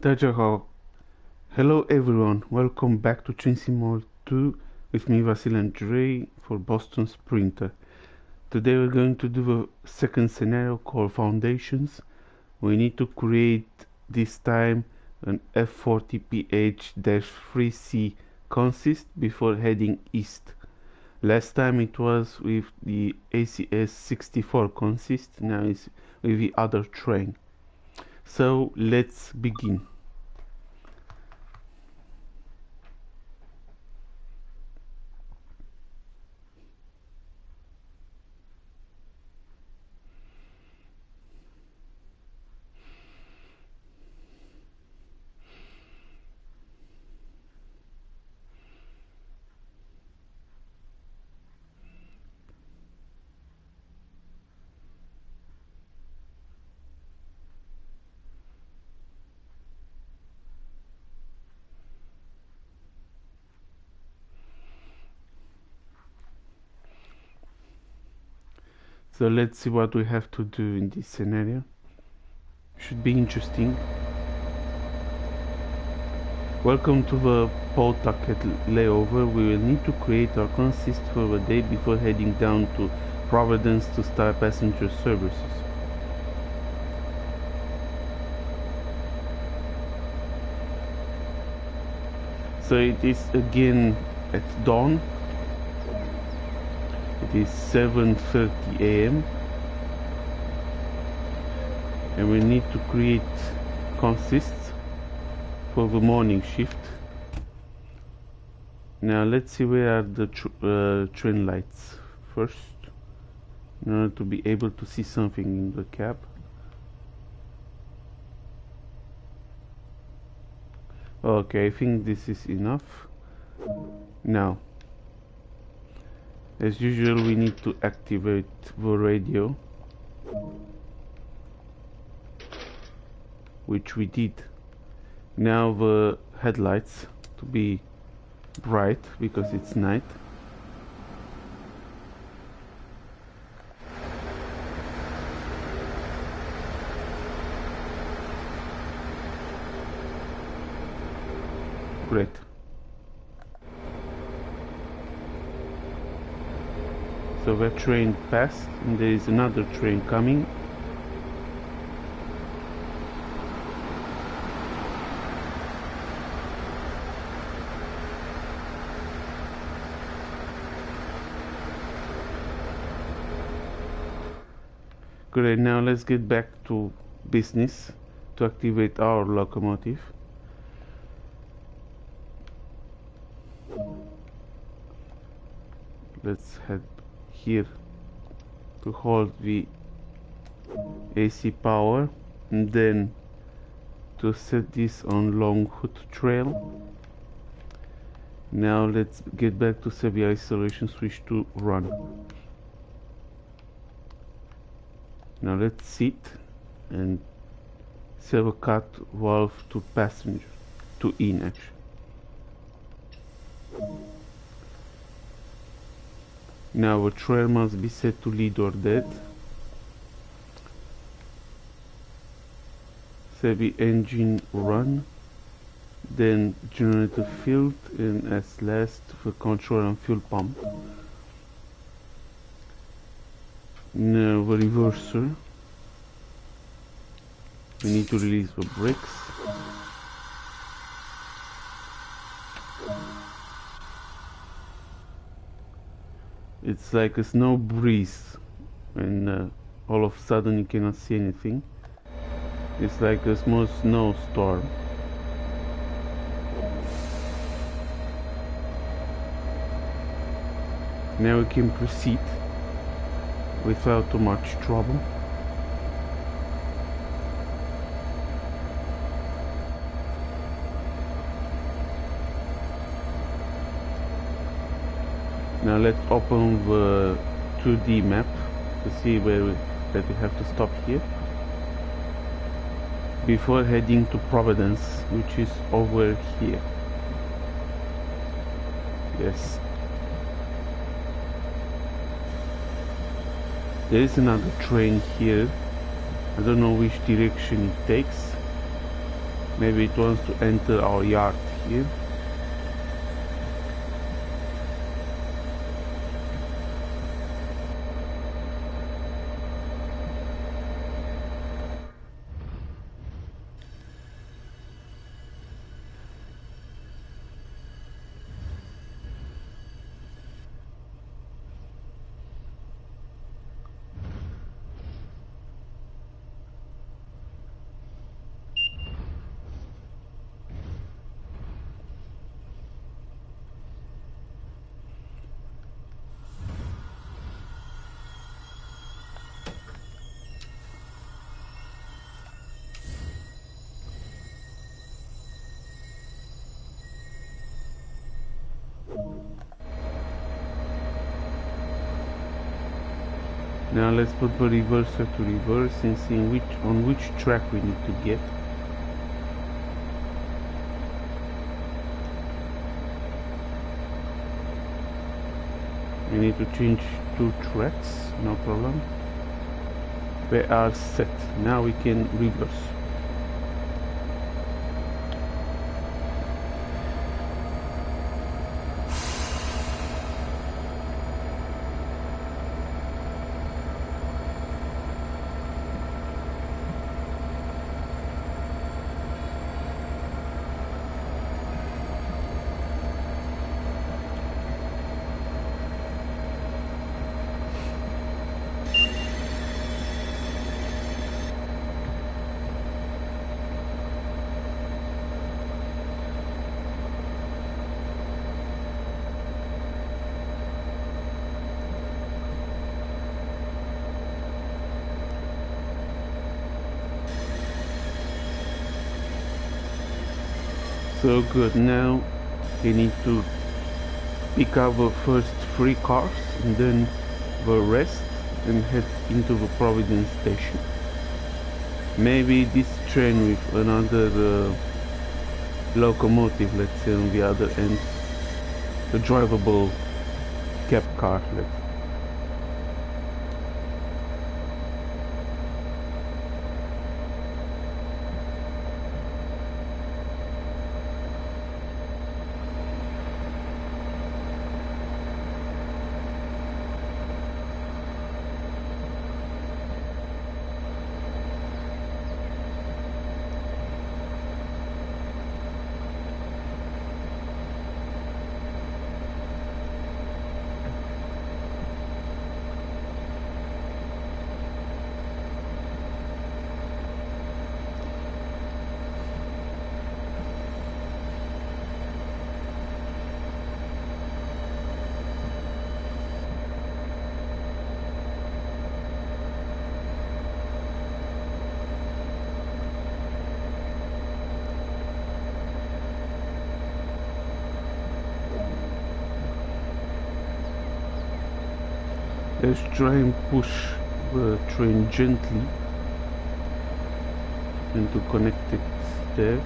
Dajaho. Hello everyone, welcome back to Train Simulator 2 with me Vasil and Dre for Boston Sprinter. Today we're going to do the second scenario called Foundations. We need to create this time an F40PH-3C consist before heading east. Last time it was with the ACS 64 consist, now it's with the other train. So let's begin. So let's see what we have to do in this scenario. Should be interesting. Welcome to the Pawtucket layover. We will need to create our consist for the day before heading down to Providence to start passenger services. So it is again at dawn. It is 7:30 AM and we need to create consists for the morning shift. Now let's see where are the train lights first in order to be able to see something in the cab. Okay, I think this is enough. Now, as usual, we need to activate the radio, which we did. Now the headlights to be bright because it's night. Great. So that train passed and there is another train coming. Great, now let's get back to business to activate our locomotive. Let's head here to hold the AC power and then to set this on Longhoot Trail. Now let's get back to set the isolation switch to run. Now let's sit and set a cut valve to passenger, to in actually. Now a trail must be set to lead or dead. Set the engine run, then generator filled, and as last the control and fuel pump. Now the reverser. We need to release the brakes. It's like a snow breeze and all of a sudden you cannot see anything. It's like a small snowstorm. Now we can proceed without too much trouble. Now let's open the 2D map to see that we have to stop here before heading to Providence, which is over here. Yes. There is another train here. I don't know which direction it takes. Maybe it wants to enter our yard here. Now let's put the reverser to reverse and see on which track we need to get. We need to change 2 tracks, no problem. They are set. Now we can reverse. So good, now we need to pick up the first 3 cars and then the rest and head into the Providence station. Maybe this train with another locomotive, let's say, on the other end, the drivable cab car, let's say. Let's try and push the train gently and to connect it there.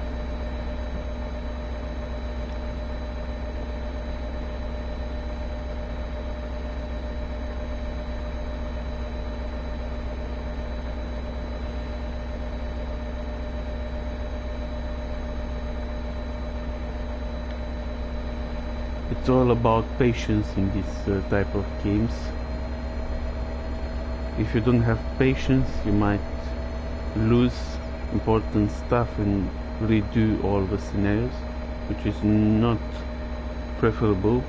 It's all about patience in this type of games. If you don't have patience, you might lose important stuff and redo all the scenarios, which is not preferable.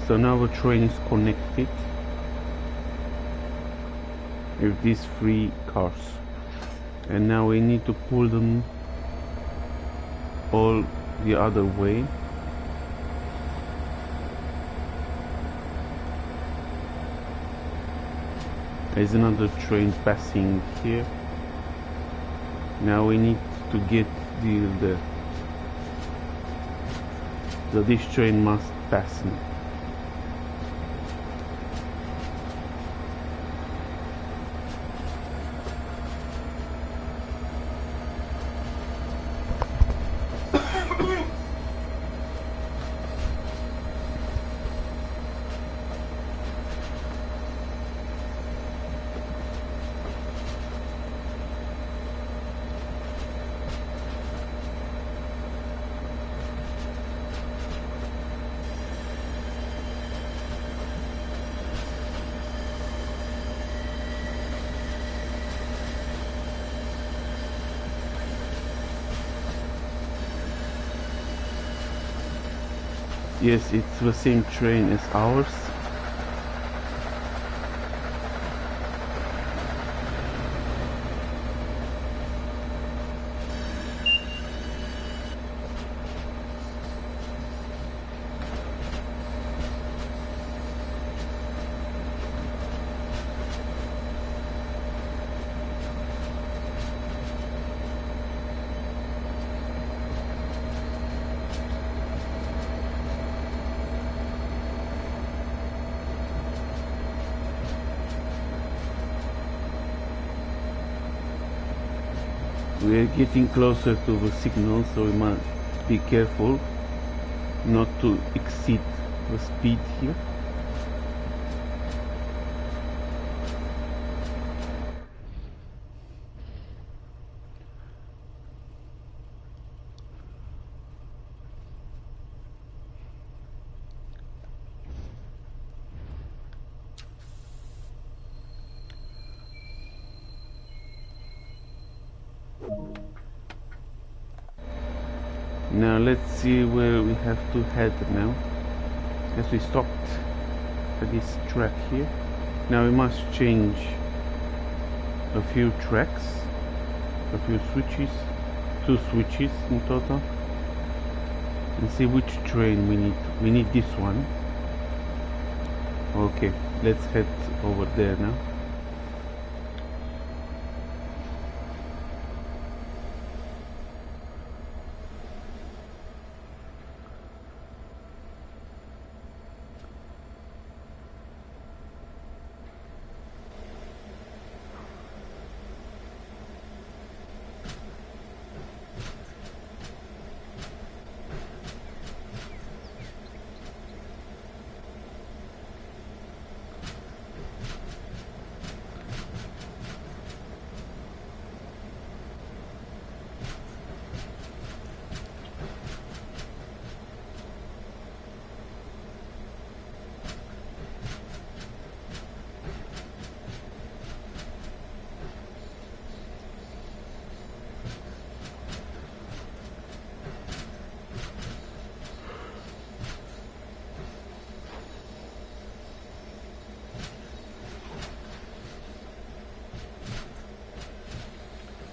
So now the train is connected with these 3 cars, and now we need to pull them all the other way. There's another train passing here. Now we need to get this train must pass now. Yes, it's the same train as ours. We are getting closer to the signal, so we must be careful not to exceed the speed here. Now let's see where we have to head now. As we stopped at this track here. Now we must change a few tracks, a few switches, 2 switches in total, and see which train we need. We need this one. Okay, let's head over there now.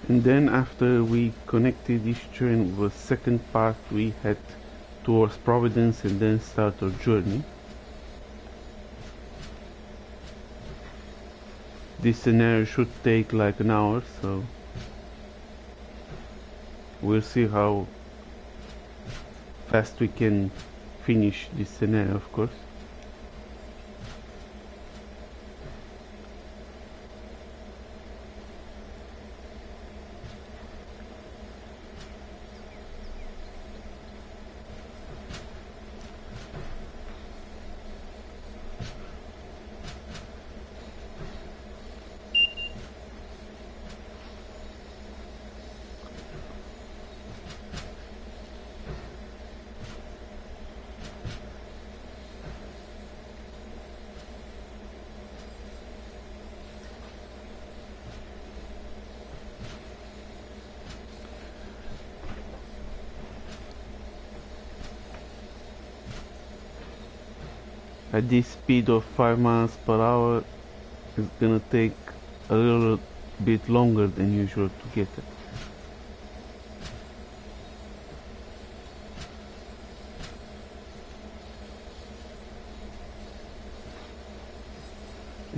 And then after we connected this train with the second part, we head towards Providence and then start our journey. This scenario should take like an hour, so we'll see how fast we can finish this scenario, of course. At this speed of 5 miles per hour, it's gonna take a little bit longer than usual to get it.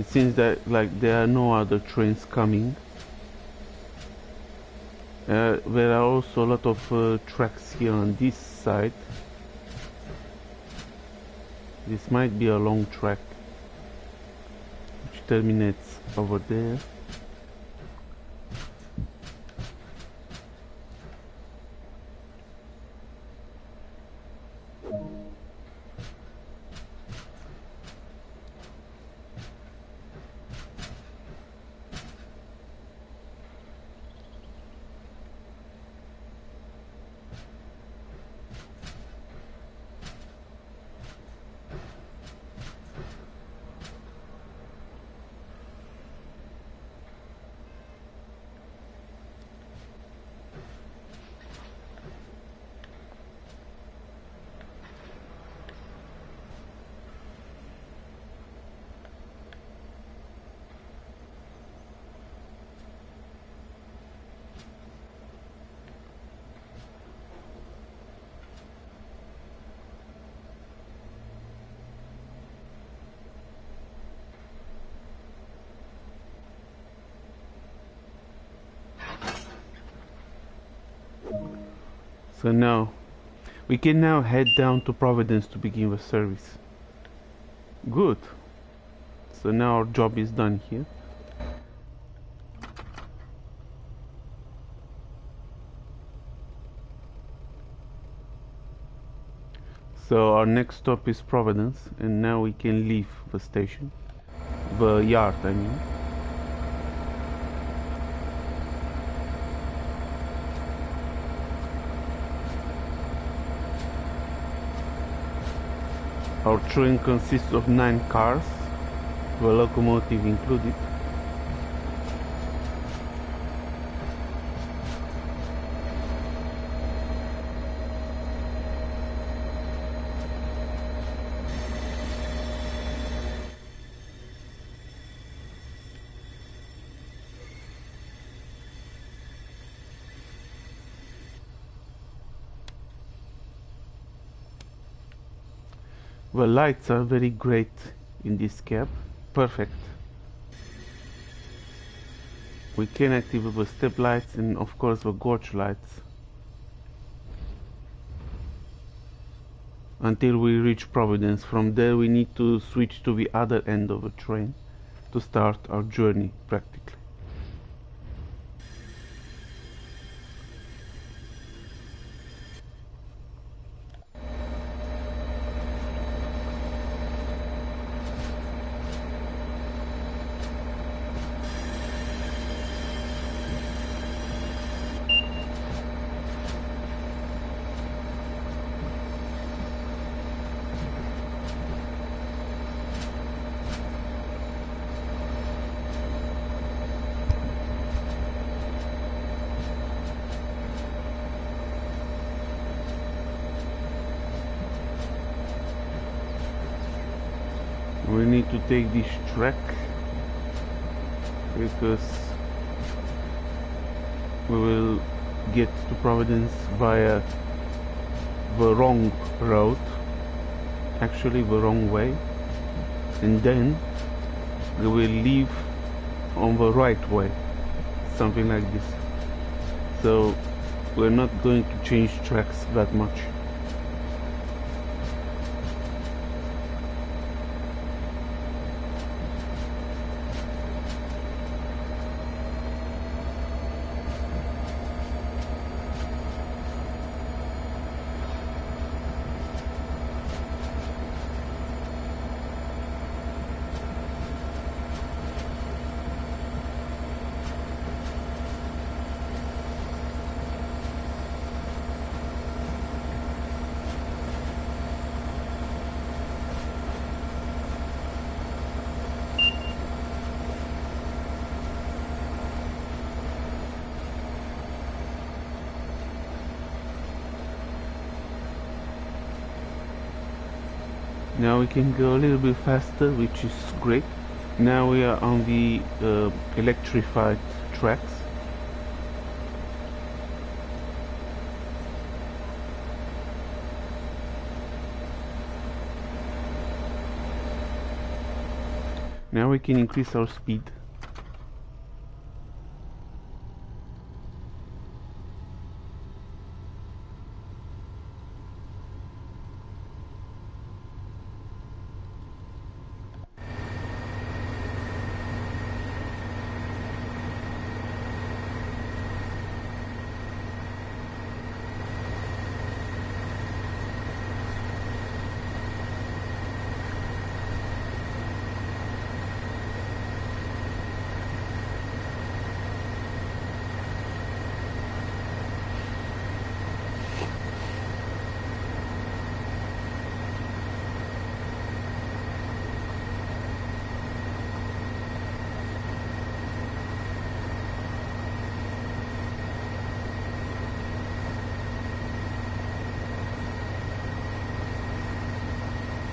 It seems that like there are no other trains coming. There are also a lot of tracks here on this side. This might be a long track which terminates over there. So now we can now head down to Providence to begin the service. Good. So now our job is done here. So our next stop is Providence, and now we can leave the station. The yard, I mean. Our train consists of 9 cars, the locomotive included. The lights are very great in this cab, perfect. We can activate the step lights and of course the gauge lights until we reach Providence. From there we need to switch to the other end of the train to start our journey practically. We need to take this track because we will get to Providence via the wrong road, actually the wrong way, and then we will leave on the right way, something like this. So we're not going to change tracks that much. Now we can go a little bit faster, which is great. Now we are on the electrified tracks. Now we can increase our speed.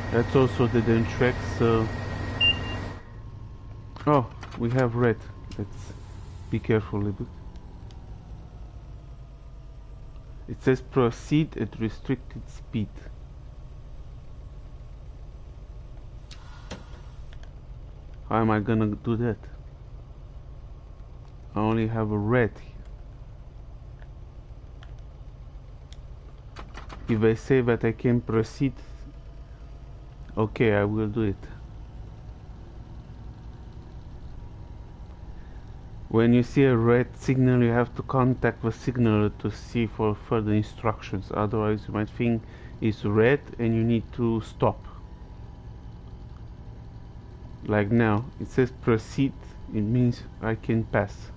That's also the dead track, so... Oh, we have red. Let's be careful a little bit. It says proceed at restricted speed. How am I gonna do that? I only have a red here. if I say that I can proceed, okay, I will do it. When you see a red signal, you have to contact the signaler to see for further instructions, otherwise you might think it's red and you need to stop. Like now, it says proceed, it means I can pass.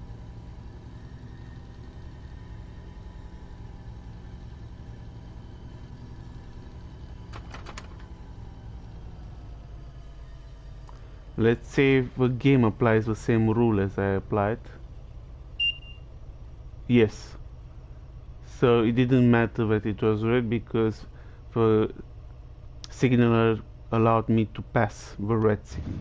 Let's say the game applies the same rule as I applied. Yes. So it didn't matter that it was red because the signaler allowed me to pass the red signal.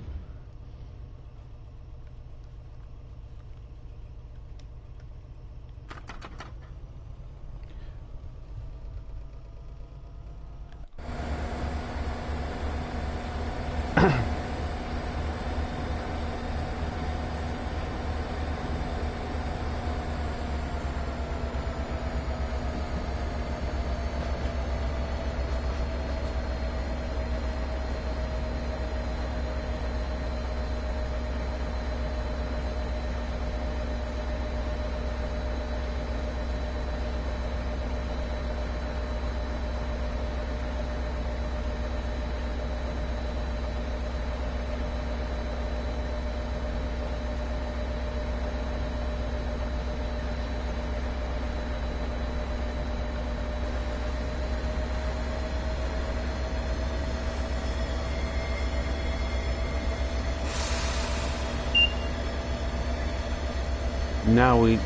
Now we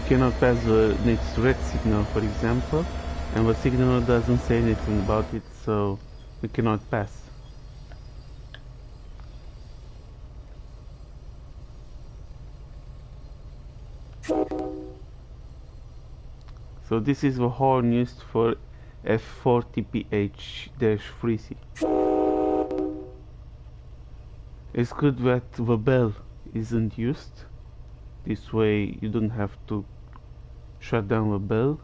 cannot pass the next red signal, for example, and the signal doesn't say anything about it, so we cannot pass. So this is the horn used for F40PH-3C. It's good that the bell isn't used. This way you don't have to shut down the bell.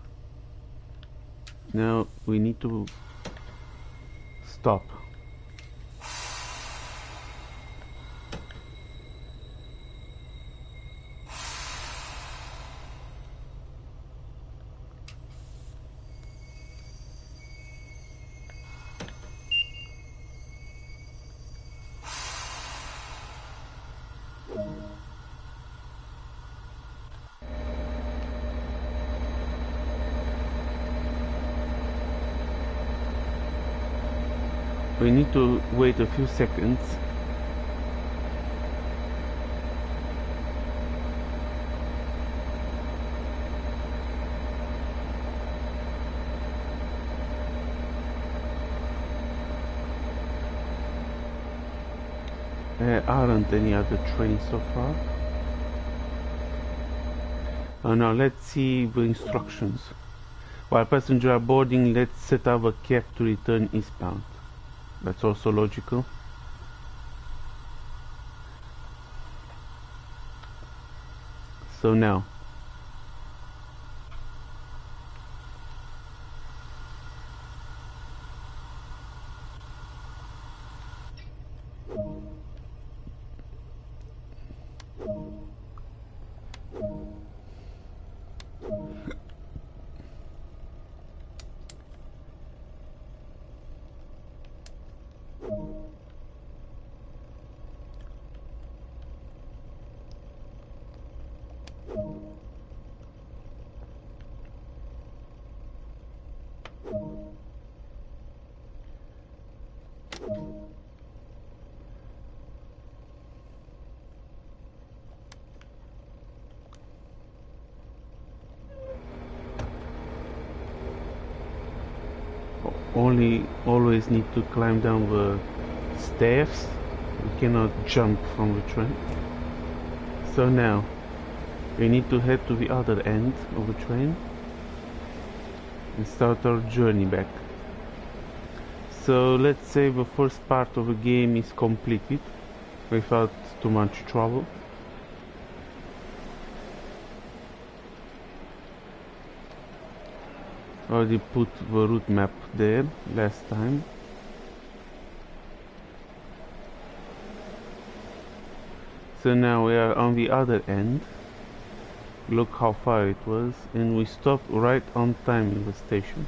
Now we need to stop. We need to wait a few seconds. There aren't any other trains so far. Now let's see the instructions. While passengers are boarding, let's set up a cab to return eastbound. That's also logical. So now always need to climb down the stairs. We cannot jump from the train. So now we need to head to the other end of the train and start our journey back. So let's say the first part of the game is completed without too much trouble. Already put the route map there last time. So now we are on the other end. Look how far it was, and we stopped right on time in the station.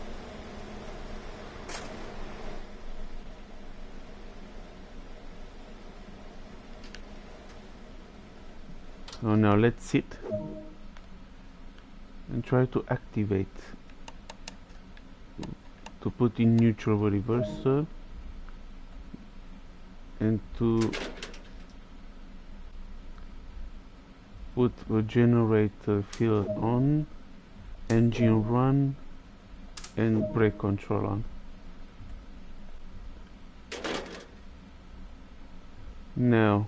So now let's sit and try to activate, to put in neutral the reverser, and to put the generator field on, engine run, and brake control on. Now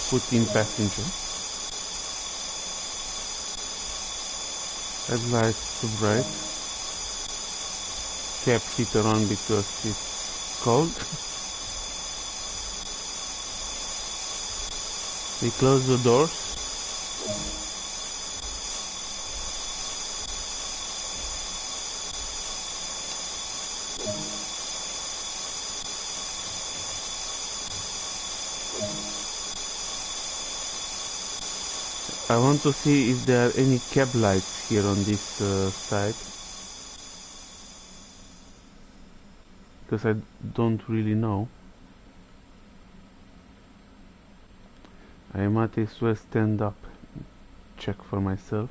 put in passenger, headlights to bright, cap heater on because it's cold. We close the doors. I want to see if there are any cab lights here on this side, because I don't really know. I might as well stand up, check for myself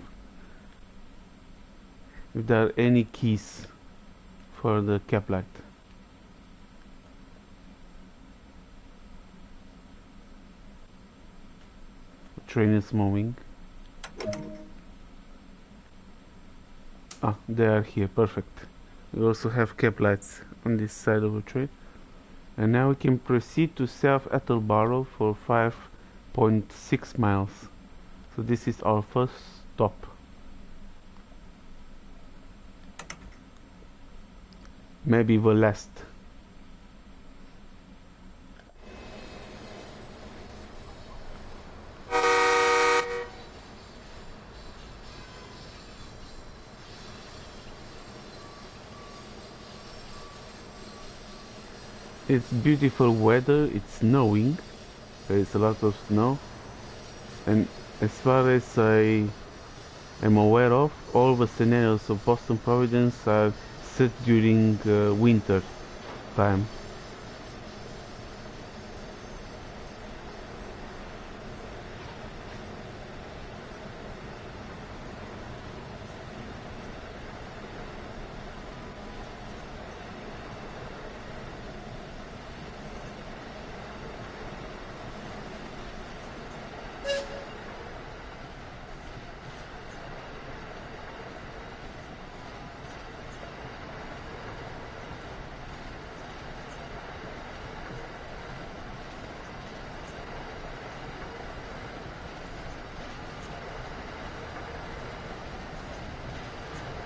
if there are any keys for the cab light. The train is moving. Ah, they are here, perfect. We also have cab lights on this side of the train. And now we can proceed to South Attleborough for 5.6 miles. So this is our first stop. Maybe the last. It's beautiful weather, it's snowing, there is a lot of snow, and as far as I am aware of, all the scenarios of Boston Providence are set during winter time.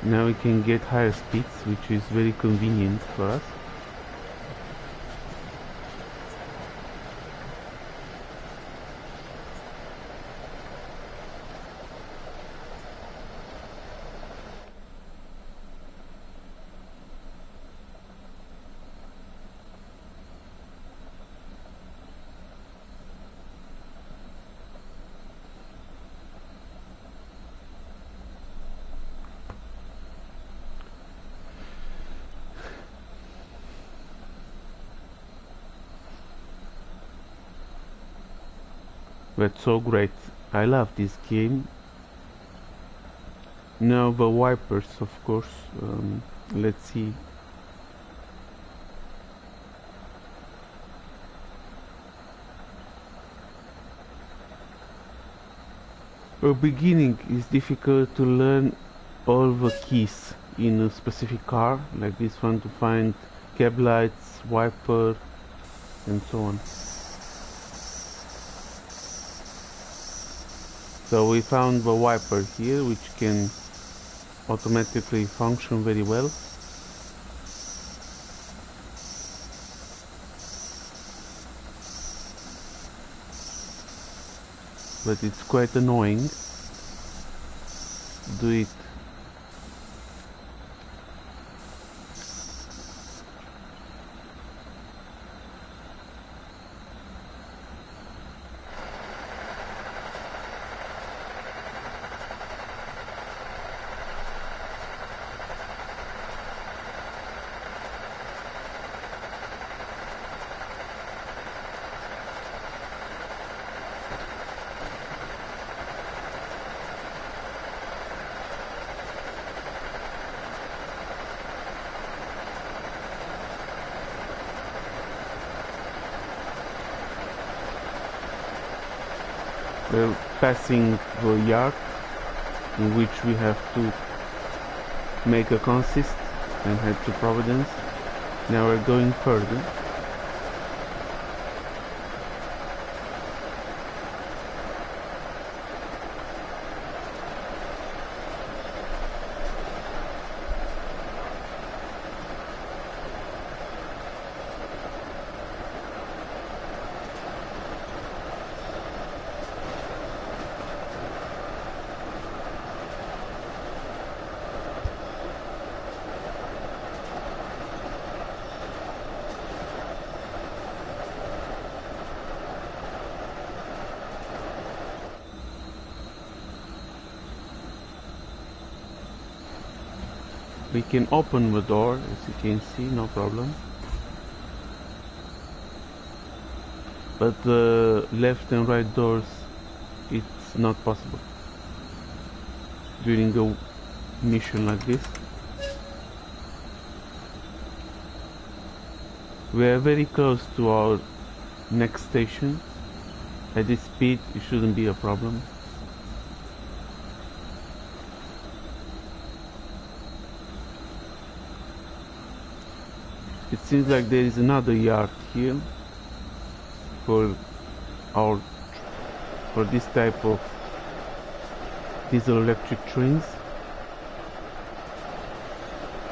Now we can get higher speeds, which is very convenient for us. That's so great. I love this game. Now the wipers, of course. Let's see. The beginning is difficult to learn all the keys in a specific car, like this one, to find cab lights, wiper, and so on. So we found the wiper here, which can automatically function very well. But it's quite annoying to do it We're passing the yard in which we have to make a consist and head to Providence. Now we're going further. We can open the door, as you can see, no problem. But the left and right doors, it's not possible during a mission like this. We are very close to our next station. At this speed, it shouldn't be a problem. It seems like there is another yard here for this type of diesel electric trains.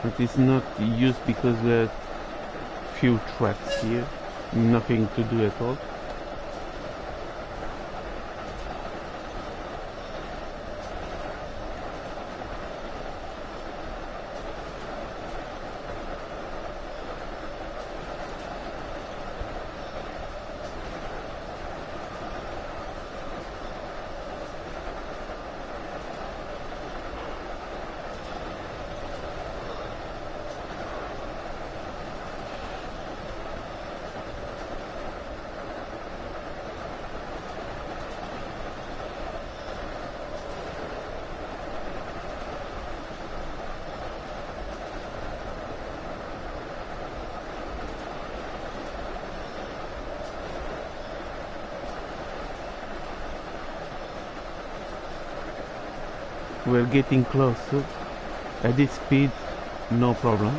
It is not used because there are few tracks here, nothing to do at all. We're getting closer. At this speed, no problem.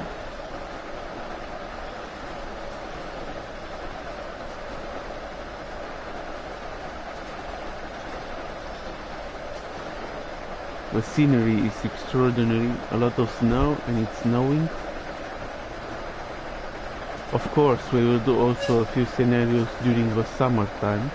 The scenery is extraordinary. A lot of snow, and it's snowing. Of course, we will do also a few scenarios during the summertime.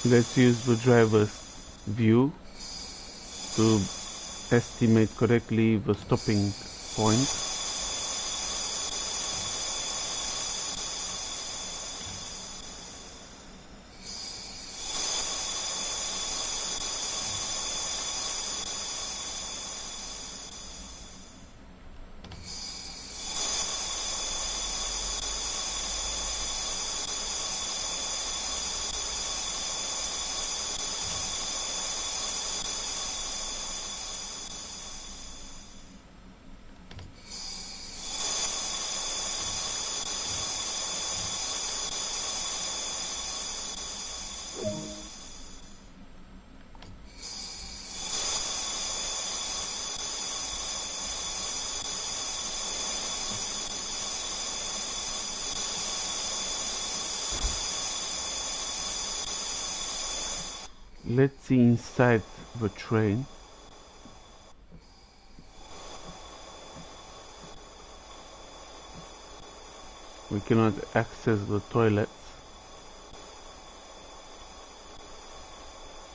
Let's use the driver's view to estimate correctly the stopping point. Let's see inside the train. We cannot access the toilets.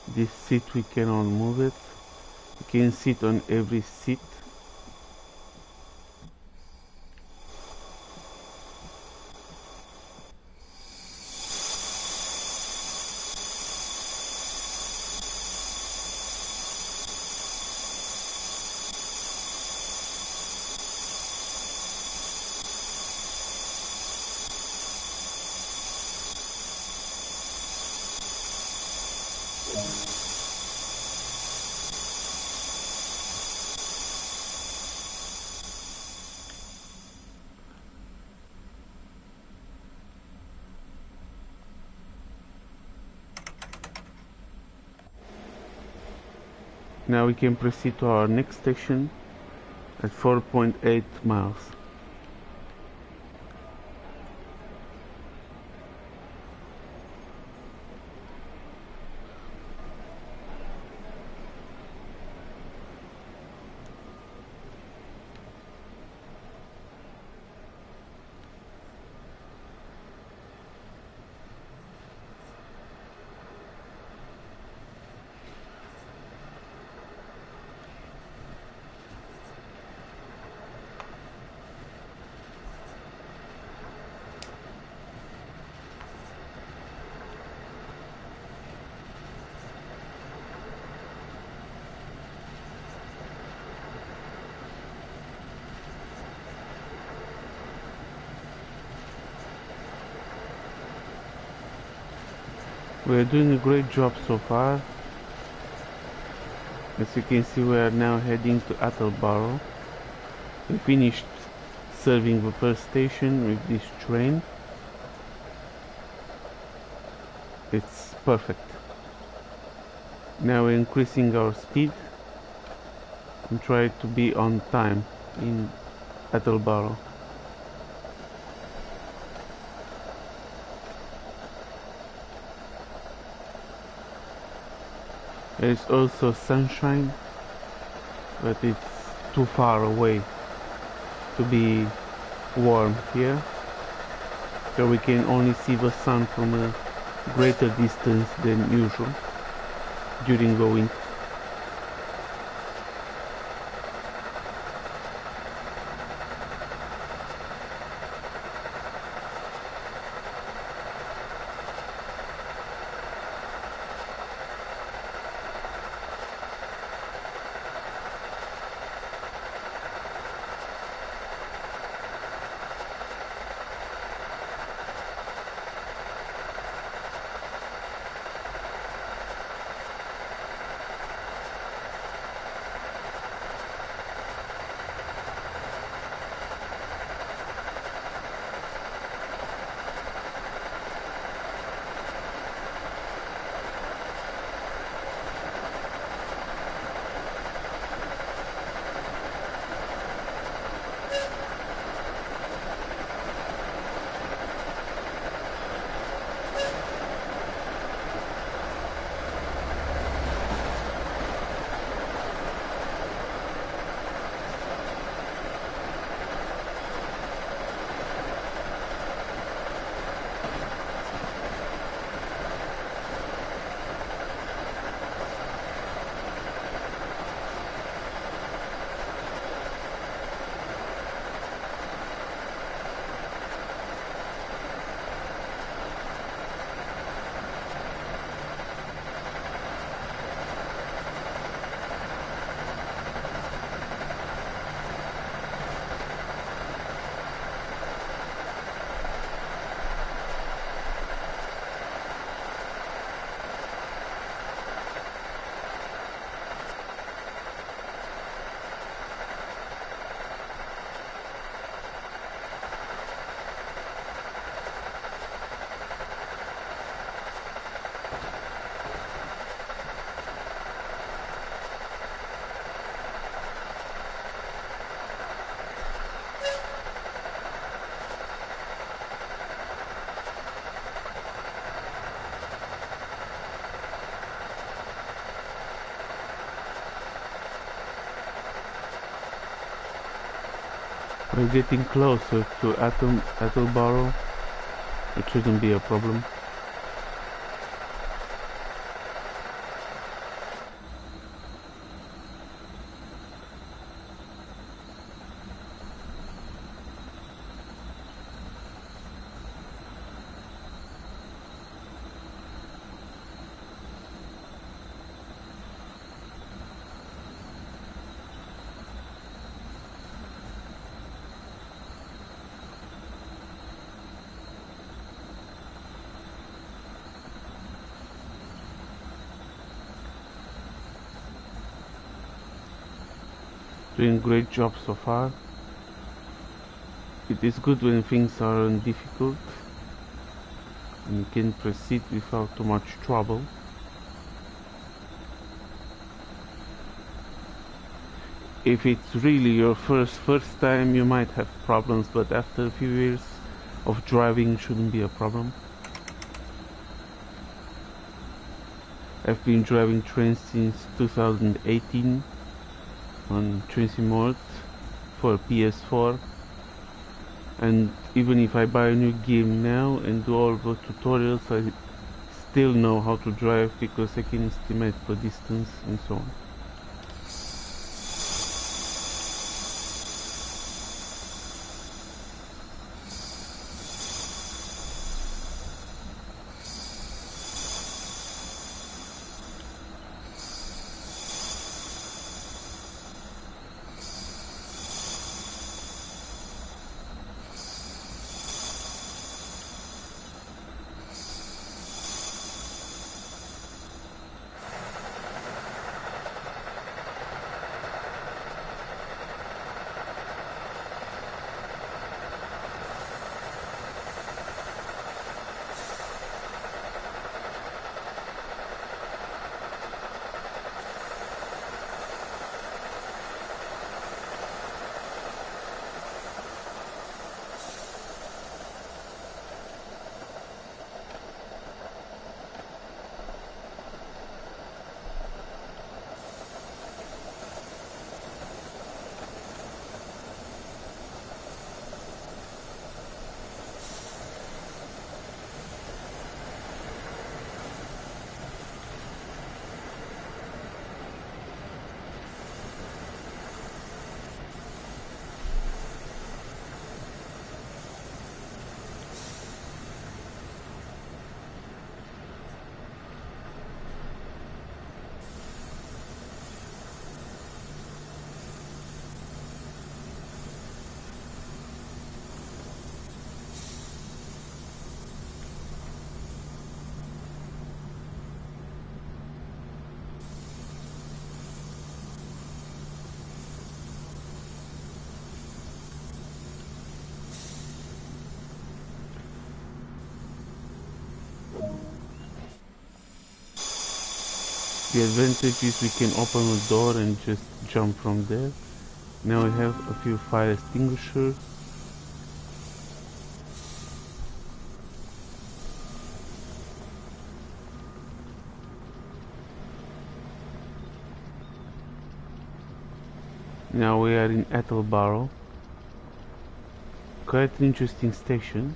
This seat we cannot move it. You can sit on every seat. Now we can proceed to our next station at 4.8 miles. We are doing a great job so far. As you can see, we are now heading to Attleborough. We finished serving the first station with this train. It's perfect. Now we're increasing our speed and try to be on time in Attleborough. There is also sunshine, but it's too far away to be warm here, so we can only see the sun from a greater distance than usual during the winter. We're getting closer to Attleborough. It shouldn't be a problem. Doing great job so far. It is good when things aren't difficult and you can proceed without too much trouble. If it's really your first time, you might have problems, but after a few years of driving, it shouldn't be a problem. I've been driving trains since 2018 on TSW for PS4, and even if I buy a new game now and do all the tutorials, I still know how to drive because I can estimate the distance and so on. The advantage is we can open a door and just jump from there. Now we have a few fire extinguishers. Now we are in Attleborough. Quite an interesting station.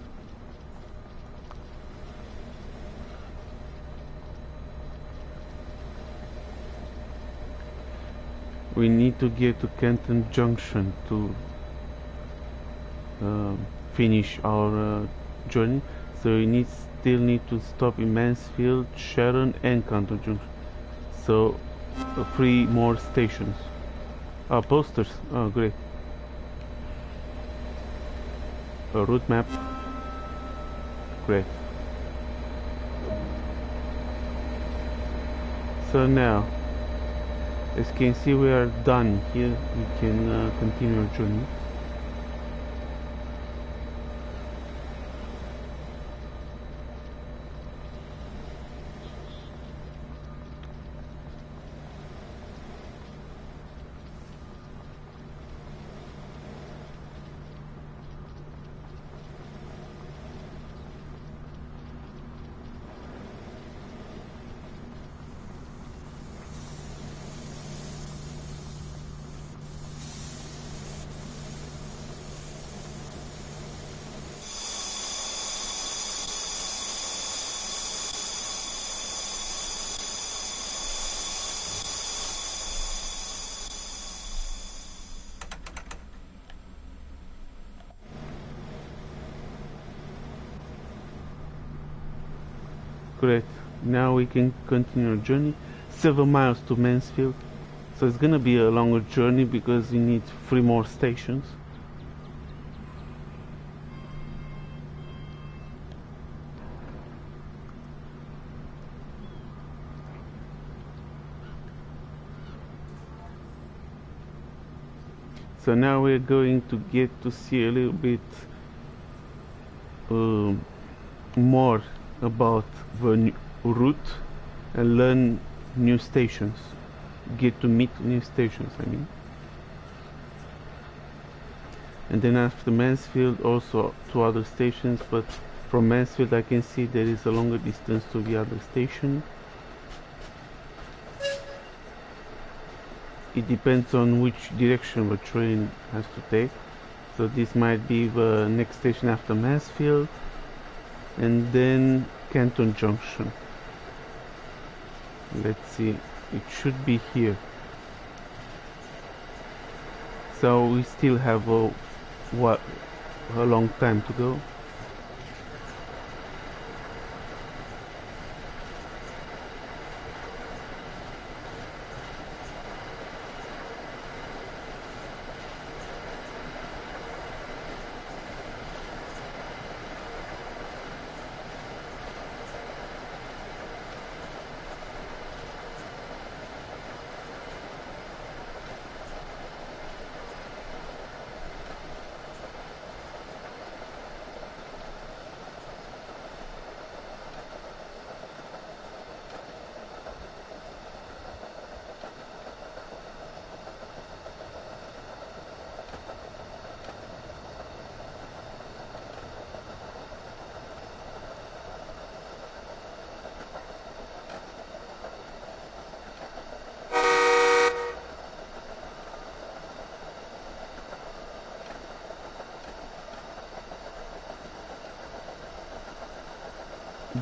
We need to get to Canton Junction to finish our journey. So we still need to stop in Mansfield, Sharon and Canton Junction. So 3 more stations. Posters. Oh, great. A route map. Great. So now, as you can see, we are done here. We can continue our journey. Great. Now we can continue our journey. 7 miles to Mansfield. So it's gonna be a longer journey because you need 3 more stations. So now we're going to get to see a little bit more about the route and learn new stations. Get to meet new stations, I mean. And then after Mansfield also 2 other stations, but from Mansfield I can see there is a longer distance to the other station. It depends on which direction the train has to take. So this might be the next station after Mansfield, and then Canton Junction. Let's see, it should be here. So we still have a long time to go.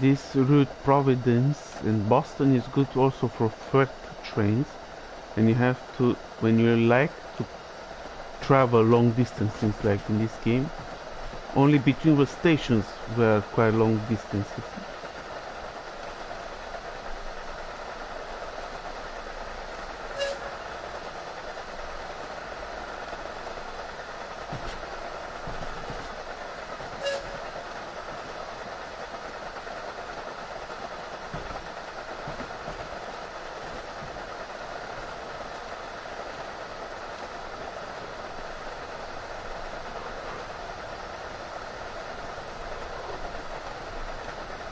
This route Providence and Boston is good also for freight trains, and you have to, when you like to travel long distances like in this game, only between the stations there are quite long distances.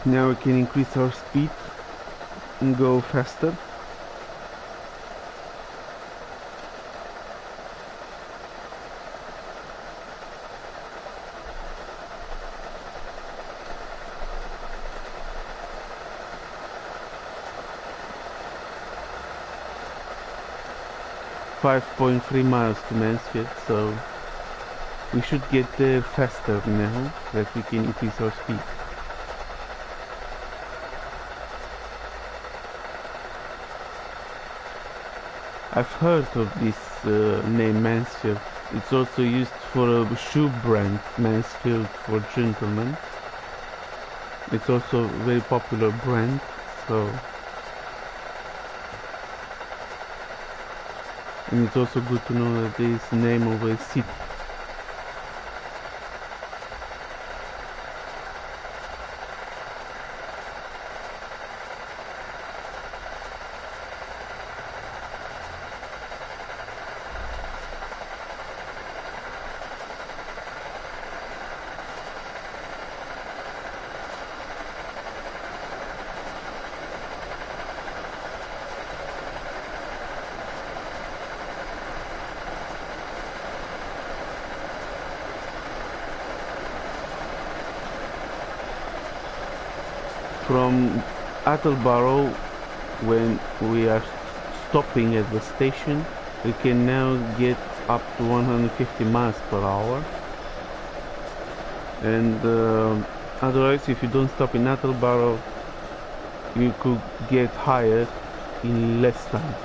Now we can increase our speed and go faster. .3 miles to Mansfield, so we should get there faster now that we can increase our speed. I've heard of this name Mansfield. It's also used for a shoe brand, Mansfield for gentlemen. It's also a very popular brand, so. And it's also good to know that there is the name of a city. From Attleborough, when we are stopping at the station, we can now get up to 150 miles per hour. And otherwise, if you don't stop in Attleborough, you could get higher in less time.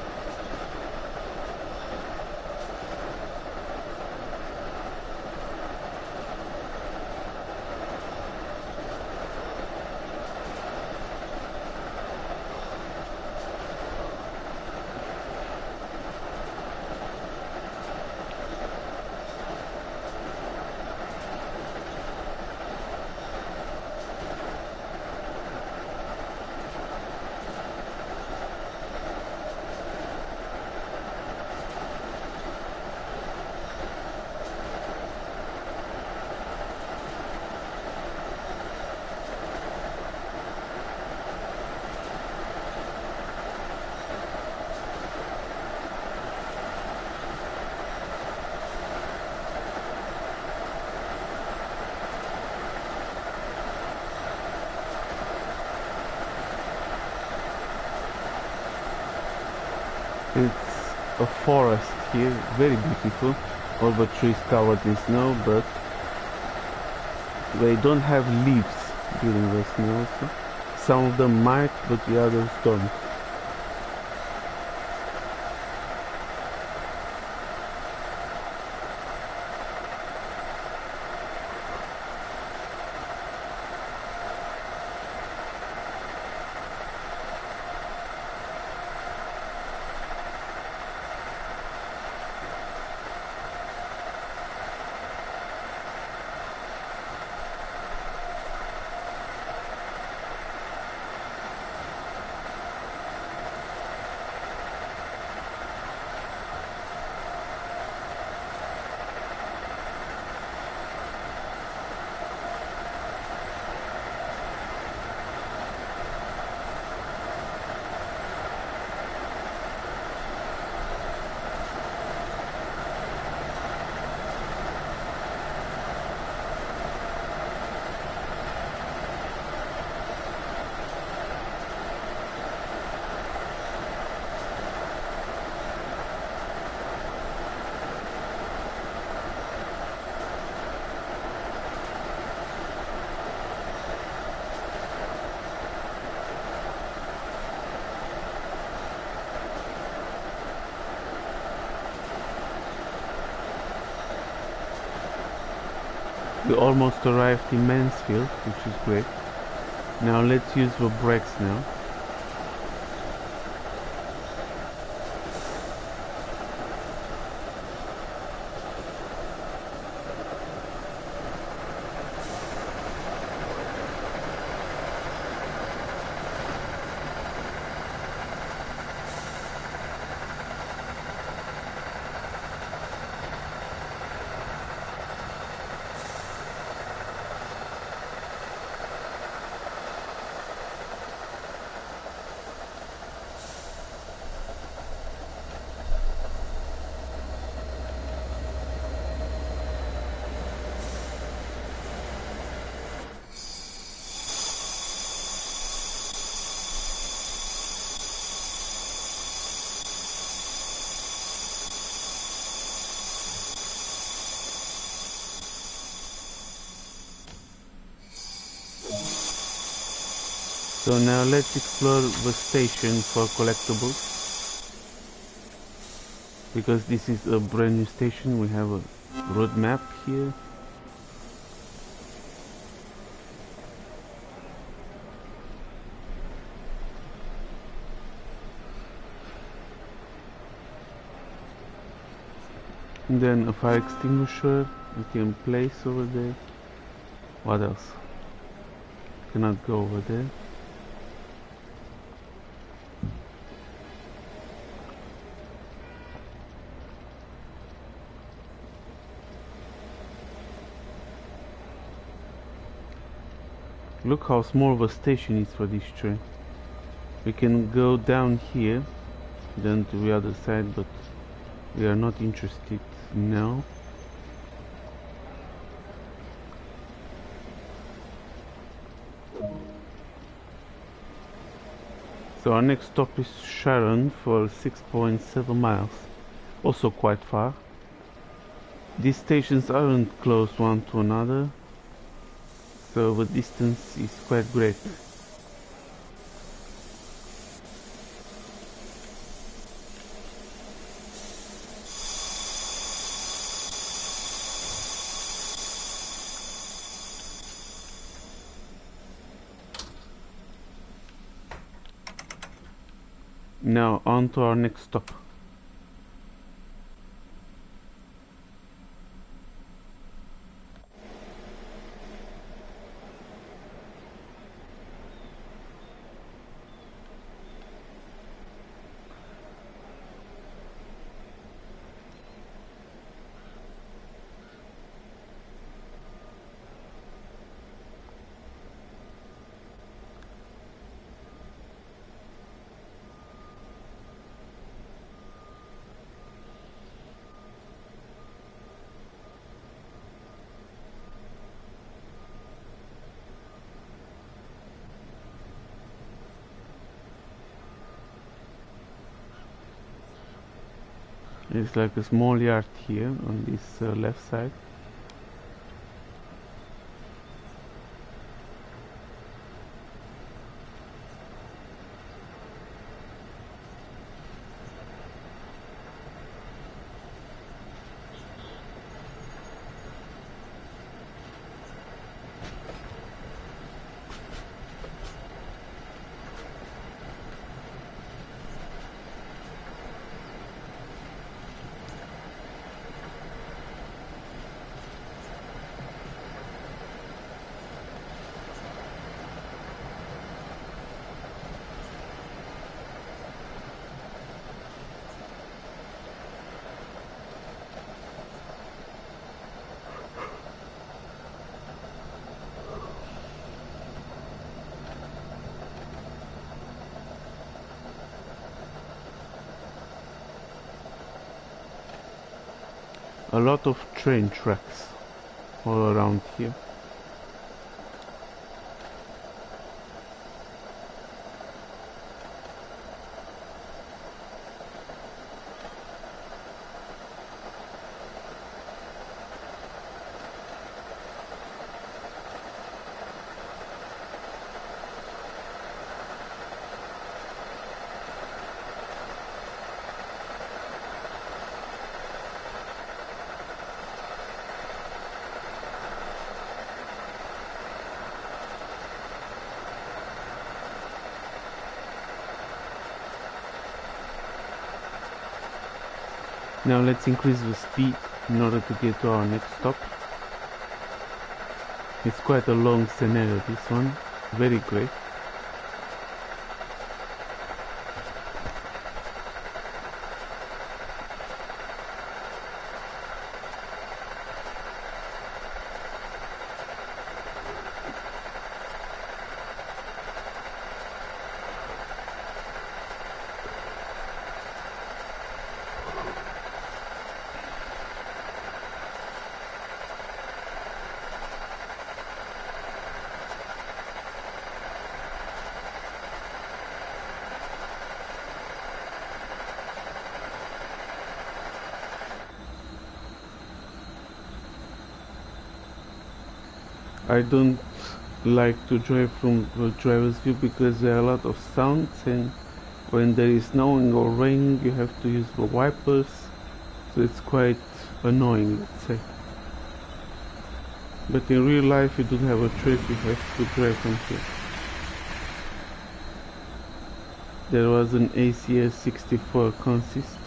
It's a forest here, very beautiful. All the trees covered in snow, but they don't have leaves during the snow. So some of them might, but the others don't. We almost arrived in Mansfield, which is great. Now let's use the brakes now. So now let's explore the station for collectibles. Because this is a brand new station, we have a road map here. And then a fire extinguisher we can place over there. What else? Cannot go over there. Look how small the station is for this train. We can go down here, then to the other side, but we are not interested now. So our next stop is Sharon for 6.7 miles, also quite far. These stations aren't close one to another, so the distance is quite great. Now on to our next stop. It's like a small yard here on this left side. A lot of train tracks all around here. Now let's increase the speed in order to get to our next stop. It's quite a long scenario, this one, very great. I don't like to drive from the driver's view because there are a lot of sounds, and when there is snowing or raining you have to use the wipers, so it's quite annoying, let's say. But in real life you don't have a choice, you have to drive from here. There was an ACS 64 consist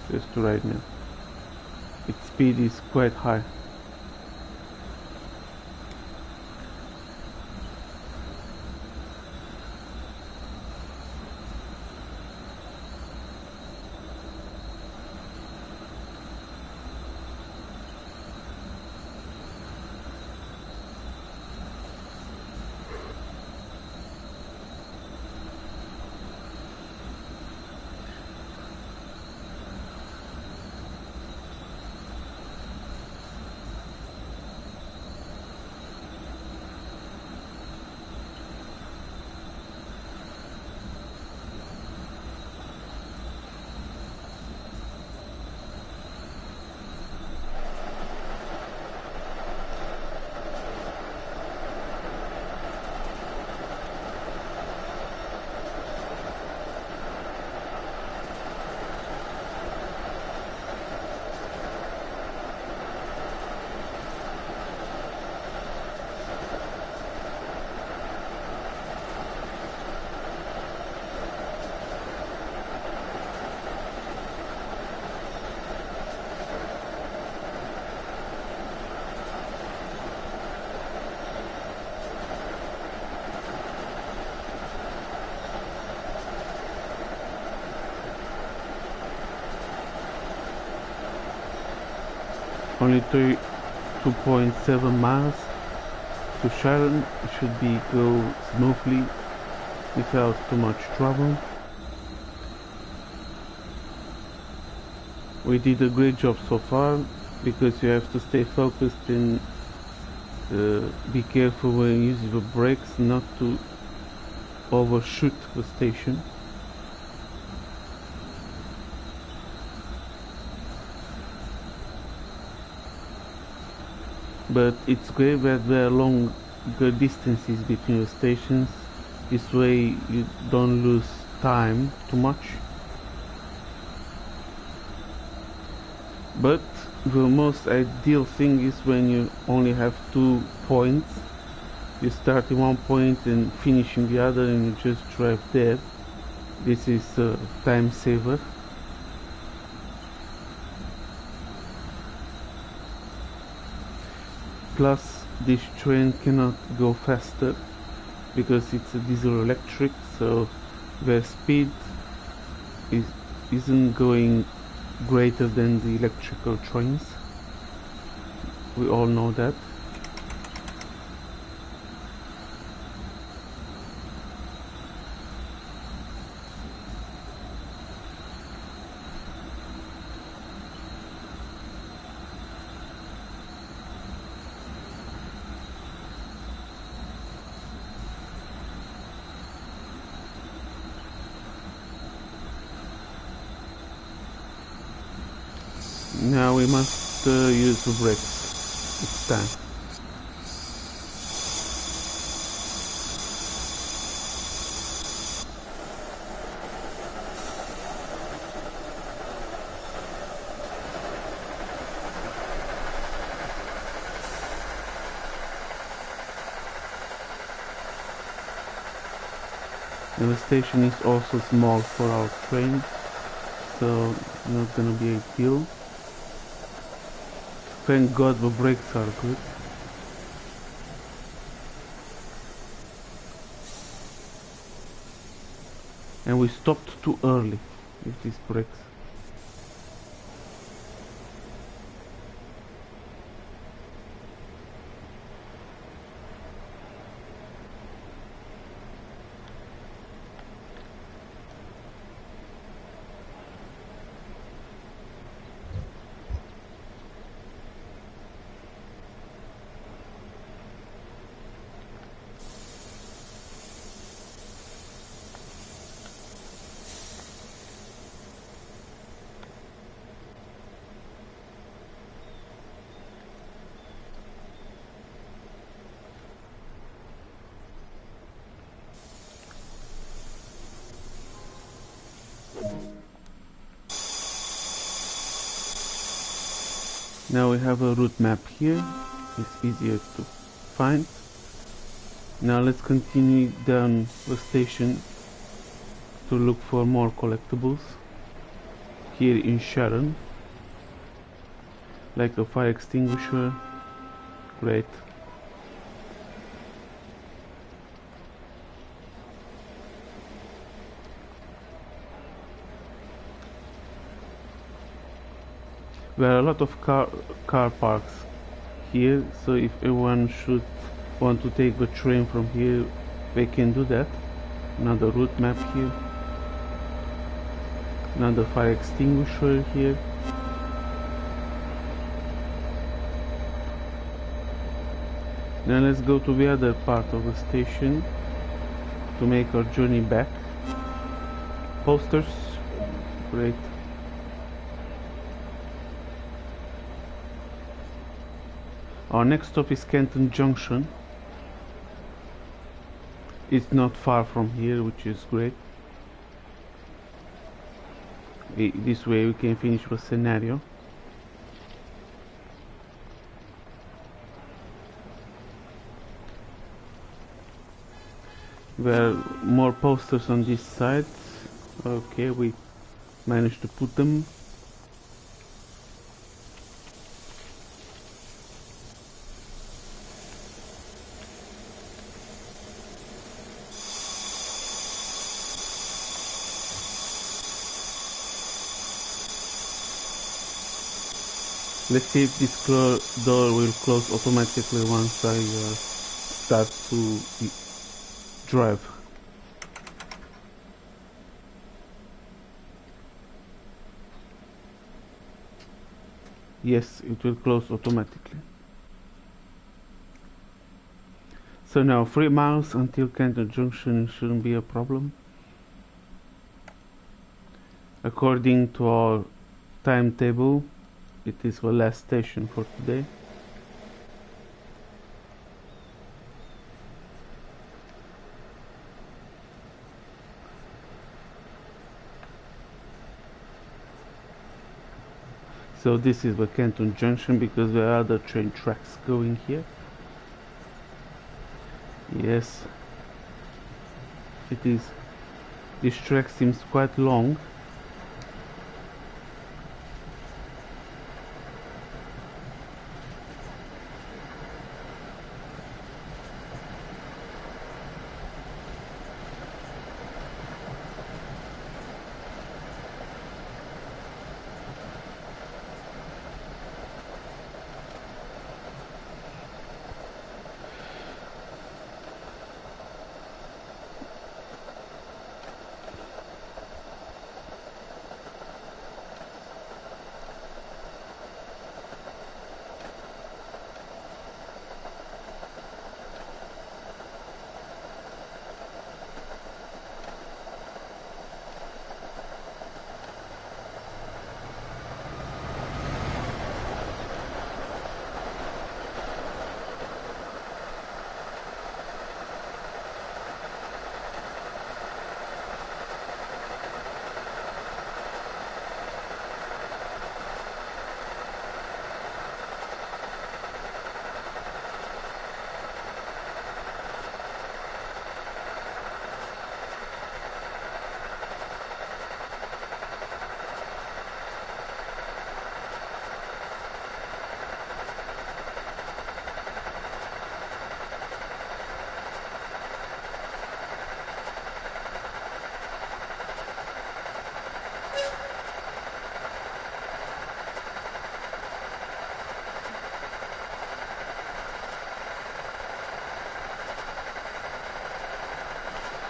just right now. Its speed is quite high. Only 2.7 miles to Sharon. It should be go smoothly without too much trouble. We did a great job so far, because you have to stay focused and be careful when using the brakes not to overshoot the station. but it's great that there are longer distances between the stations. This way you don't lose time too much. But the most ideal thing is when you only have 2 points. You start in one point and finish in the other, and you just drive there. This is a time saver. Plus this train cannot go faster because it's a diesel electric, so the speed isn't going greater than the electrical trains. We all know that. Now we must use the brakes. It's time. And the station is also small for our train, so not gonna be a deal. Thank God the brakes are good. And we stopped too early with these brakes. Now we have a route map here. It's easier to find. Now let's continue down the station to look for more collectibles here in Sharon, like a fire extinguisher. Great. There are a lot of car parks here, so if everyone should want to take the train from here, they can do that. Another route map here. Another fire extinguisher here. Now let's go to the other part of the station to make our journey back. Posters. Great. Our next stop is Canton Junction. It's not far from here, which is great. This way we can finish the scenario. There are more posters on this side. Okay, we managed to put them. Let's see if this door will close automatically once I start to drive. Yes, it will close automatically. So now 3 miles until Canton Junction shouldn't be a problem. According to our timetable, it is the last station for today. So this is the Canton Junction because there are other train tracks going here. Yes, it is. This track seems quite long.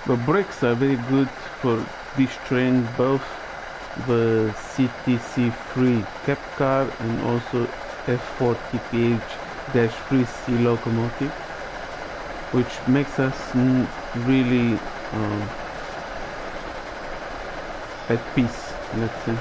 The brakes are very good for this train, both the CTC3 cab car and also F4TPH-3C locomotive, which makes us really at peace, let's say.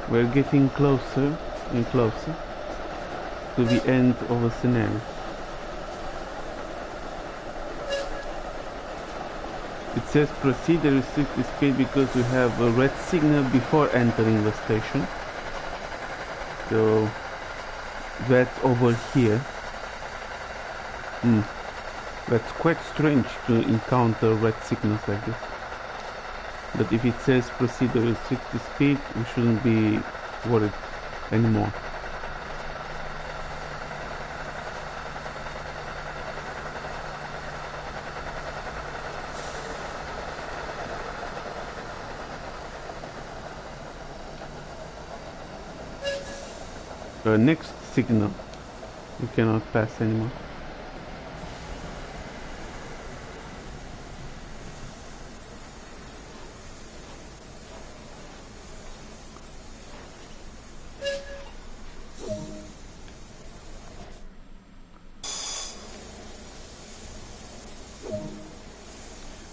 We're getting closer and closer to the end of a scenario. It says proceed and restrict the speed because we have a red signal before entering the station. So that's over here. That's quite strange to encounter red signals like this. But if it says proceed or restrict the speed, we shouldn't be worried anymore. The next signal, we cannot pass anymore.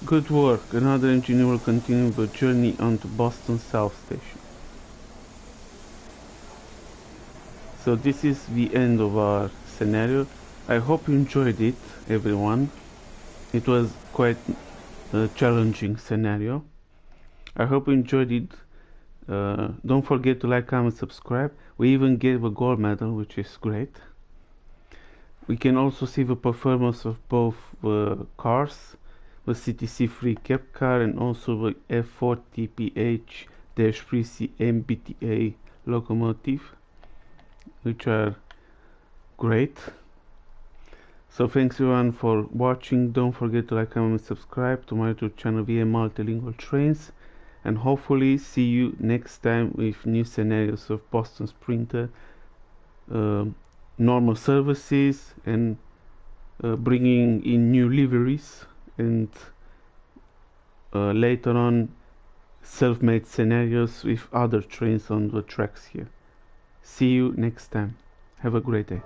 Good work. Another engineer will continue the journey on to Boston South Station. So this is the end of our scenario. I hope you enjoyed it, everyone. It was quite a challenging scenario. I hope you enjoyed it. Don't forget to like, comment, subscribe. We even gave a gold medal, which is great. We can also see the performance of both cars, the CTC3 cab car and also the F4TPH-3C MBTA locomotive, which are great. So thanks everyone for watching. Don't forget to like, comment, subscribe to my YouTube channel via Multilingual Trains, and hopefully see you next time with new scenarios of Boston Sprinter, normal services and bringing in new liveries, and later on self-made scenarios with other trains on the tracks here. See you next time. Have a great day.